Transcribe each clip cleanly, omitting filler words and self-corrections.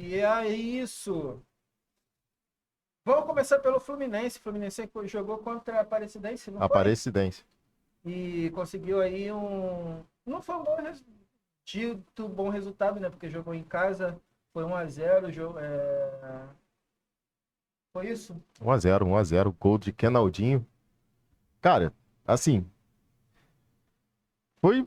E é isso. Vamos começar pelo Fluminense. O Fluminense jogou contra a Aparecidense, não foi? Aparecidense. E conseguiu aí Não foi um dito bom resultado, né? Porque jogou em casa, foi 1-0, foi isso? 1-0, 1-0. Gol de Kenaldinho. Cara, assim, foi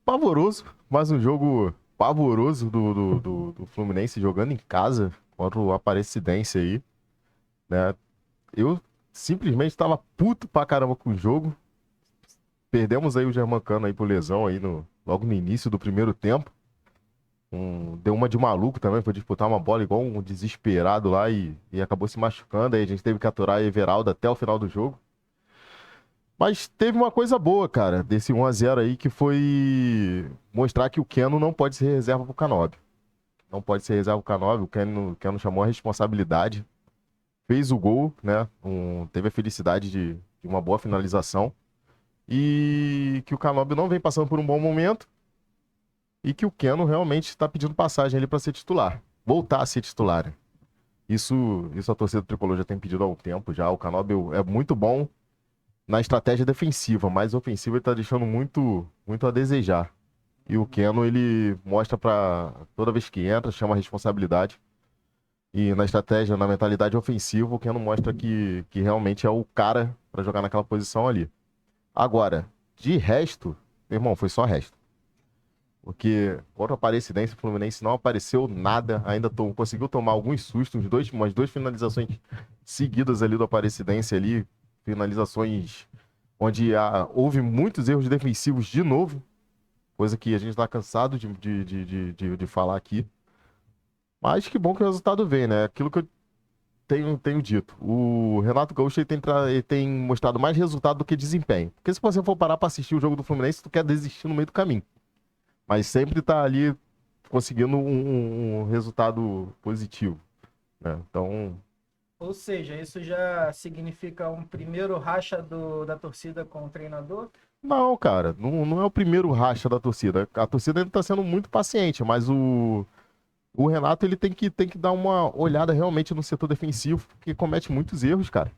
pavoroso. Mais um jogo pavoroso do Fluminense jogando em casa contra o Aparecidense aí, né? Eu simplesmente tava puto pra caramba com o jogo. Perdemos aí o Germancano aí por lesão aí logo no início do primeiro tempo. Deu uma de maluco também, foi disputar uma bola igual um desesperado lá e acabou se machucando. Aí a gente teve que aturar a Everaldo até o final do jogo. Mas teve uma coisa boa, cara, desse 1-0 aí, que foi mostrar que o Keno não pode ser reserva pro Canóbio. Não pode ser reserva pro Canóbio, o Keno chamou a responsabilidade, fez o gol, né? Teve a felicidade de uma boa finalização. E que o Canóbio não vem passando por um bom momento e que o Keno realmente está pedindo passagem ali para ser titular. Voltar a ser titular, né? Isso a torcida do Tricolor já tem pedido há um tempo já. O Canóbio é muito bom na estratégia defensiva, mas ofensiva ele tá deixando muito a desejar. E o Keno, ele mostra para toda vez que entra, chama a responsabilidade. E na estratégia, na mentalidade ofensiva, o Keno mostra que realmente é o cara para jogar naquela posição ali. Agora, de resto, meu irmão, foi só resto. Porque contra a Aparecidense, o Fluminense não apareceu nada, ainda conseguiu tomar alguns sustos, umas duas finalizações seguidas ali do Aparecidense ali, finalizações onde houve muitos erros defensivos de novo, coisa que a gente está cansado de falar aqui. Mas que bom que o resultado vem, né? Aquilo que eu tenho dito. O Renato Gaúcho ele tem mostrado mais resultado do que desempenho. Porque se você for parar para assistir o jogo do Fluminense, tu quer desistir no meio do caminho. Mas sempre tá ali conseguindo um resultado positivo, né? Então, Ou seja, isso já significa um primeiro racha da torcida com o treinador? não, cara, não é o primeiro racha da torcida. A torcida ainda tá sendo muito paciente, mas o Renato ele tem que dar uma olhada realmente no setor defensivo, porque comete muitos erros, cara.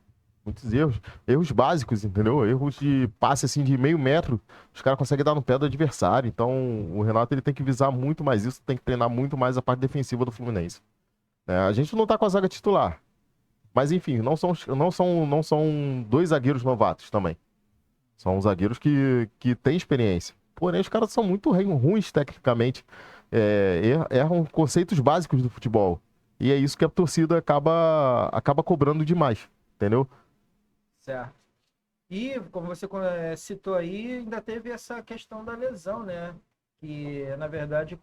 Muitos erros. Erros básicos, entendeu? Erros de passe assim de meio metro. Os caras conseguem dar no pé do adversário. Então, o Renato ele tem que visar muito mais isso, tem que treinar muito mais a parte defensiva do Fluminense. A gente não tá com a zaga titular. Mas enfim, não são dois zagueiros novatos também. São zagueiros que têm experiência. Porém, os caras são muito ruins tecnicamente. Erram conceitos básicos do futebol. E é isso que a torcida acaba cobrando demais. Entendeu? Certo. E, como você citou aí, ainda teve essa questão da lesão, né? Que, na verdade,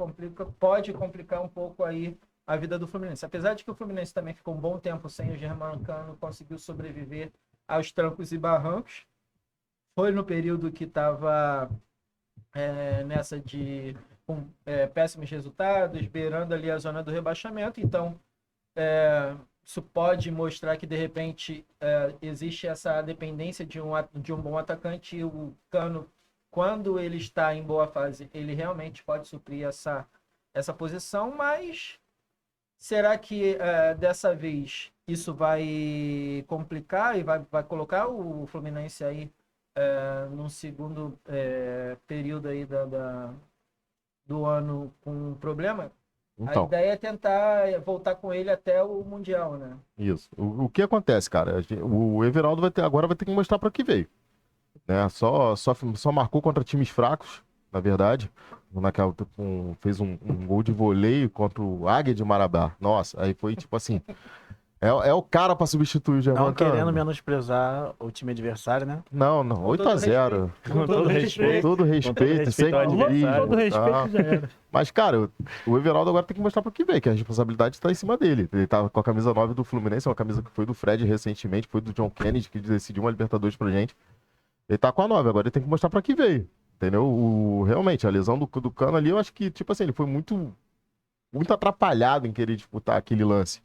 pode complicar um pouco aí a vida do Fluminense. Apesar de que o Fluminense também ficou um bom tempo sem o Germancano, conseguiu sobreviver aos trancos e barrancos. Foi no período que estava nessa com péssimos resultados, beirando ali a zona do rebaixamento. Então, isso pode mostrar que de repente existe essa dependência de um bom atacante, e o Cano, quando ele está em boa fase, ele realmente pode suprir essa posição, mas será que dessa vez isso vai complicar e vai colocar o Fluminense aí num segundo período aí do ano com um problema? A Então, ideia é tentar voltar com ele até o Mundial, né? isso. O que acontece, cara? O Everaldo agora vai ter que mostrar para que veio. Né? Só marcou contra times fracos, na verdade. Fez um gol de voleio contra o Águia de Marabá. Nossa, aí foi tipo assim. É o cara para substituir o Não querendo Germancano. menosprezar o time adversário, né? Não, não, Com 8 todo a respeito. 0 Com todo Com respeito. todo Com todo respeito, sem respeito ao adversário. clubismo. Todo respeito Tá? já era. Mas, cara, o Everaldo agora tem que mostrar pro que veio, que a responsabilidade tá em cima dele. Ele tá com a camisa 9 do Fluminense, uma camisa que foi do Fred recentemente, foi do John Kennedy, que decidiu uma Libertadores pra gente. Ele tá com a 9, agora ele tem que mostrar pra que veio. Entendeu? Realmente, a lesão do Cano ali, eu acho que, tipo assim, ele foi muito atrapalhado em querer disputar aquele lance.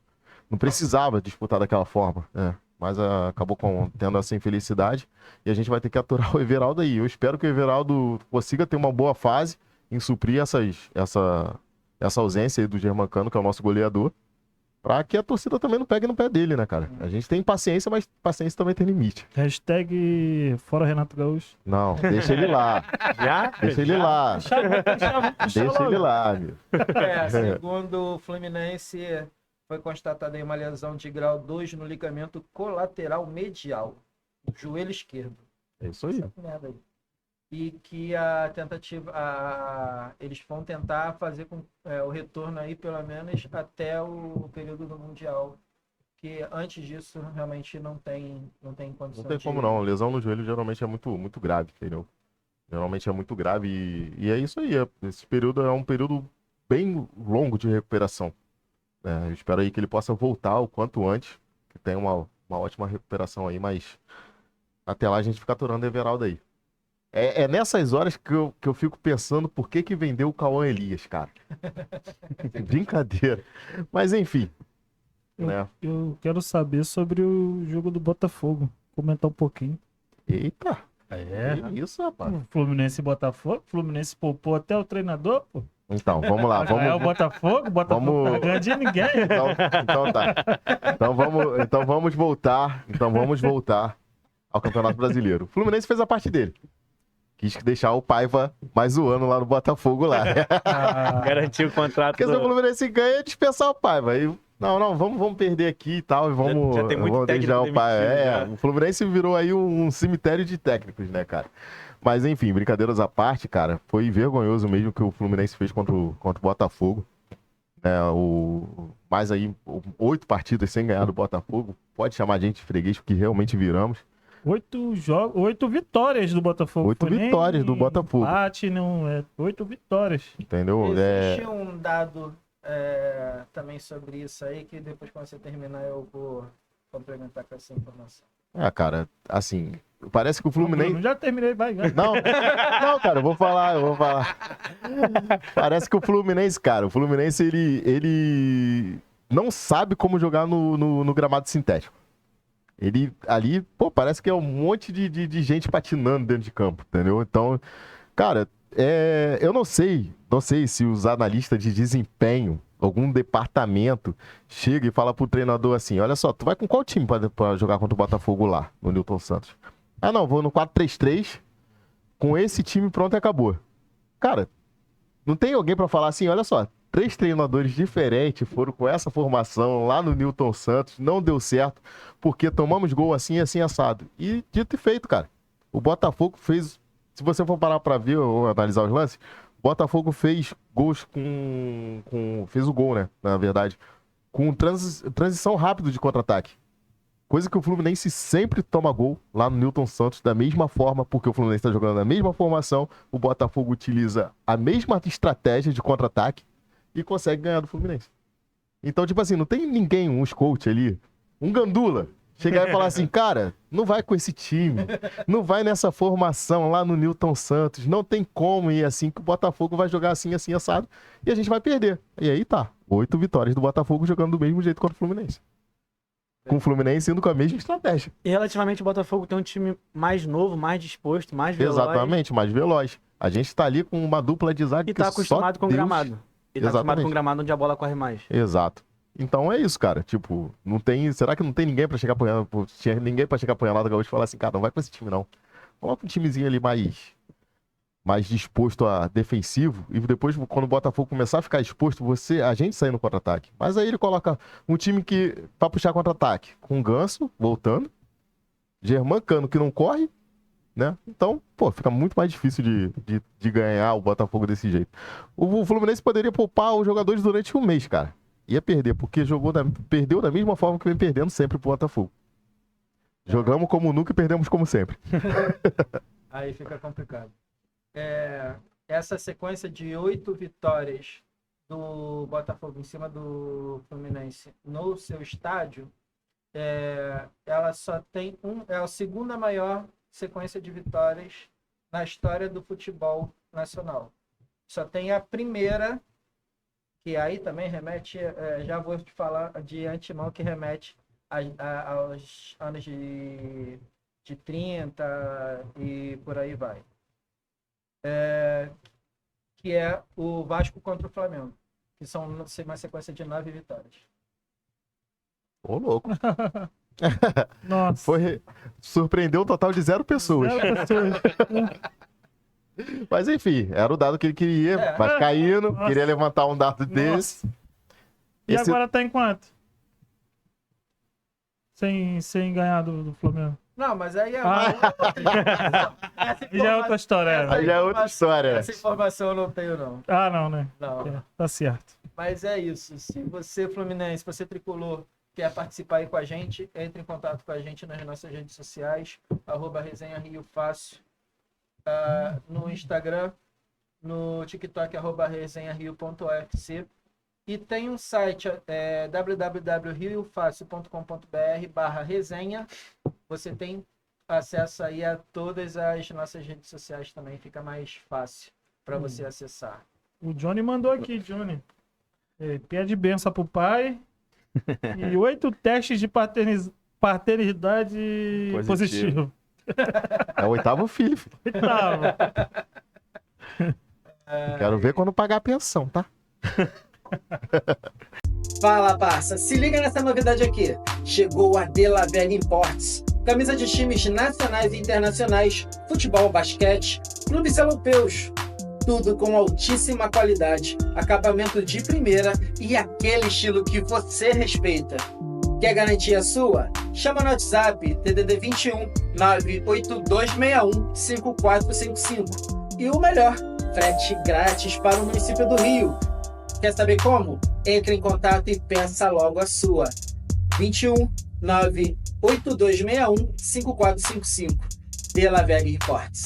Não precisava disputar daquela forma, né? Mas acabou tendo essa infelicidade e a gente vai ter que aturar o Everaldo aí. Eu espero que o Everaldo consiga ter uma boa fase em suprir essa ausência aí do Germancano, que é o nosso goleador, pra que a torcida também não pegue no pé dele, né, cara? A gente tem paciência, mas paciência também tem limite. Hashtag fora Renato Gaúcho. Não, deixa ele lá. Já? Deixa ele lá. Deixa ele lá, meu. Segundo o Fluminense, foi constatada aí uma lesão de grau 2 no ligamento colateral medial, joelho esquerdo. É isso aí. Essa merda aí. E que a tentativa, eles vão tentar fazer com o retorno aí pelo menos até o período do Mundial, que antes disso realmente não tem condição. Não tem como não. Lesão no joelho geralmente é muito grave, entendeu? Geralmente é muito grave e é isso aí. Esse período é um período bem longo de recuperação. Eu espero aí que ele possa voltar o quanto antes, que tenha uma ótima recuperação aí, mas até lá a gente fica aturando o Everaldo aí. É nessas horas que eu fico pensando por que vendeu o Cauã Elias, cara. Brincadeira. Mas enfim. Né? Eu quero saber sobre o jogo do Botafogo. Comentar um pouquinho. Eita. É. Que isso, rapaz. Fluminense e Botafogo. Fluminense poupou até o treinador, pô. Então, vamos lá. É o Botafogo não tá ganhando de ninguém. Então tá. Então vamos voltar. Então vamos voltar ao Campeonato Brasileiro. O Fluminense fez a parte dele. Quis deixar o Paiva mais um ano lá no Botafogo lá. Garantiu o contrato. Porque se o Fluminense ganha, dispensar o Paiva. Aí, não, vamos perder aqui e tal. E vamos, já tem muito vamos técnico deixar o Paiva. demitido, O Fluminense virou aí um cemitério de técnicos, né, cara? Mas enfim, brincadeiras à parte, cara, foi vergonhoso mesmo que o Fluminense fez contra o Botafogo. Mais aí 8 partidas sem ganhar do Botafogo. Pode chamar a gente de freguês, porque realmente viramos. 8 vitórias do Botafogo. 8 vitórias do Botafogo. Empate, não, 8 vitórias. Entendeu? Existe um dado também sobre isso aí, que depois quando você terminar eu vou complementar com essa informação. Cara, assim, parece que o Fluminense... Já terminei, vai. Não, cara, eu vou falar. Parece que o Fluminense, cara, ele não sabe como jogar no gramado sintético. Ele ali, pô, parece que é um monte de gente patinando dentro de campo, entendeu? Então, cara, eu não sei se os analistas de desempenho, algum departamento, chega e fala pro treinador assim, olha só, tu vai com qual time pra jogar contra o Botafogo lá, no Newton Santos? Ah, não, vou no 4-3-3, com esse time pronto e acabou. Cara, não tem alguém pra falar assim, olha só, 3 treinadores diferentes foram com essa formação lá no Newton Santos, não deu certo, porque tomamos gol assim, assim, assado. E dito e feito, cara. O Botafogo fez, se você for parar pra ver ou analisar os lances, o Botafogo fez gols fez o gol, né, na verdade, com transição rápida de contra-ataque. Coisa que o Fluminense sempre toma gol lá no Newton Santos da mesma forma, porque o Fluminense está jogando na mesma formação, o Botafogo utiliza a mesma estratégia de contra-ataque e consegue ganhar do Fluminense. Então, tipo assim, não tem ninguém, um coach ali, um gandula, chegar e falar assim, cara, não vai com esse time, não vai nessa formação lá no Newton Santos, não tem como ir assim, que o Botafogo vai jogar assim, assim, assado, e a gente vai perder. E aí tá, 8 vitórias do Botafogo jogando do mesmo jeito contra o Fluminense. Com o Fluminense indo com a mesma estratégia. E relativamente o Botafogo tem um time mais novo, mais disposto, mais veloz. Exatamente, mais veloz. A gente tá ali com uma dupla de zaga E tá acostumado com o gramado. E tá acostumado com o gramado onde a bola corre mais. Exato. Então é isso, cara. Tipo, não tem. Será que não tem ninguém pra chegar apanhando? Tinha ninguém pra chegar apanhando lá do Gaúcho e falar assim, cara, não vai com esse time, não. Coloca um timezinho ali mais disposto a defensivo. E depois, quando o Botafogo começar a ficar exposto, a gente sair no contra-ataque. Mas aí ele coloca um time que pra puxar contra-ataque. Com o Ganso, voltando. Germancano, que não corre. Né? Então, pô, fica muito mais difícil de ganhar o Botafogo desse jeito. O Fluminense poderia poupar os jogadores durante um mês, cara. Ia perder, porque perdeu da mesma forma que vem perdendo sempre pro Botafogo. Jogamos como nunca e perdemos como sempre. Aí fica complicado. Essa sequência de 8 vitórias do Botafogo em cima do Fluminense no seu estádio, ela só tem é a segunda maior sequência de vitórias na história do futebol nacional. Só tem a primeira, que aí também remete, já vou te falar de antemão, que remete aos anos de 30 e por aí vai. Que é o Vasco contra o Flamengo, que são uma sequência de 9 vitórias. Ô, louco. Nossa. Surpreendeu um total de 0 pessoas. 0 pessoas. Mas enfim, era o dado que ele queria. É. Vascaíno, Nossa. queria levantar um dado desse. E Esse- agora tá em quanto? Sem ganhar do Flamengo. Não, mas aí é Ah. essa Já é outra história. Aí já é outra história. Essa informação eu não tenho, não. Ah, não, né? Não. É, tá certo. Mas é isso. Se você, Fluminense, você tricolor, quer participar aí com a gente, entre em contato com a gente nas nossas redes sociais, @resenha Rio Fácil, no Instagram, no TikTok, @resenhario.ofc. E tem um site, www.riofácil.com.br/resenha. Você tem acesso aí a todas as nossas redes sociais também, fica mais fácil para você acessar. O Johnny mandou aqui, Johnny. Pede benção pro pai. E 8 testes de paternidade positivo. É o 8º filho. Oitavo. Quero ver quando pagar a pensão, tá? Fala, parça, se liga nessa novidade aqui. Chegou a De La Vega Imports. Camisa de times nacionais e internacionais, futebol, basquete, clubes europeus. Tudo com altíssima qualidade, acabamento de primeira e aquele estilo que você respeita. Quer garantir a sua? Chama no WhatsApp DDD 21 98261 5455. E o melhor, frete grátis para o município do Rio. Quer saber como? Entre em contato e peça logo a sua. 21 98261 5455. De La Vega Imports.